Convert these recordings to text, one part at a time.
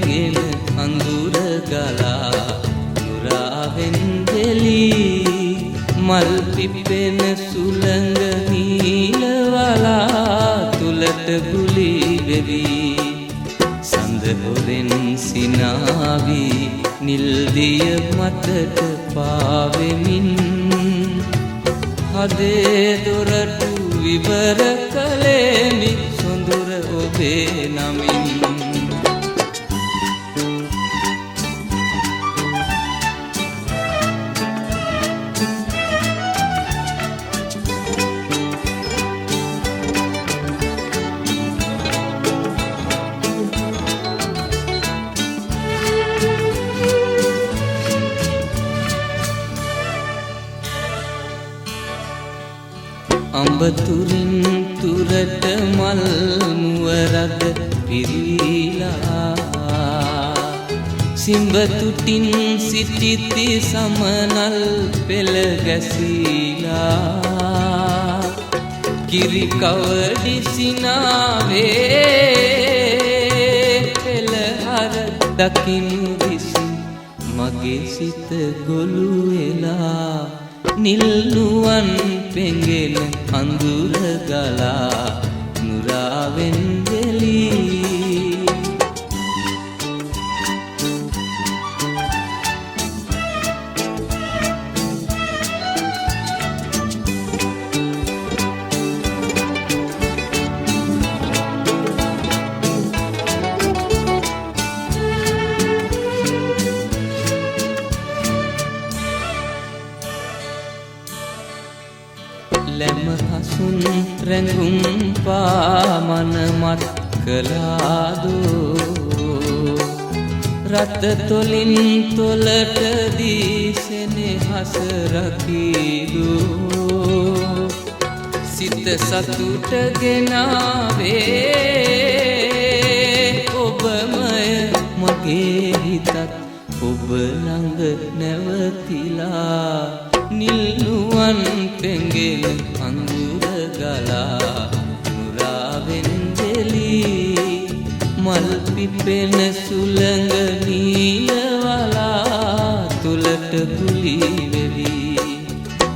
පෙඟෙන අඳුර ගලා නුරාවෙන් දෙලී මල් පිපෙන සුළඟ නීලවලා තුලට ගුලි වෙවි සඳ හොරෙන් සිනාවි නිල්දිය මතට පාවෙමින් හදේ දොරටු විවර කළේමි සොඳුර ඔබේ නමින් අඹතුරින් තුරට මල් මුවරද පිරීලා සිඹතුටින් සිටිති සමනල් පෙළ ගැසීලා කිරි කවඩි සිනාවේ පෙළහර දකිනු විසි මගේ සිත ගොළු වෙලා නිල්නුවන් පෙඟෙන අඳුර ගලා නුරාවෙන් දෙලී ලැම හසුන් රැඟුම් පාමන මත් කළාදෝ රත තොලින් තොලට දීසෙනෙහස රකීදෝ සිත සතුට ගෙනාවේ ඔබමය මගේ හිතත් ඔබ ළඟ නැවතිලා නිල්නුවන් පෙඟෙන අඳුර ගලා නුරාවෙන් දෙලී මල් පිපෙන සුළඟ නීලවලා තුලට ගුලි වෙවි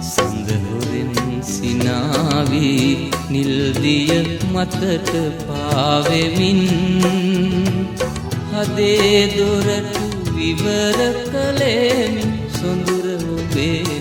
සඳ හොරෙන් සිනාවි නිල්දිය මතට පාවෙමින් හදේ දොරටු විවර කළේමි සොඳුර ඔබේ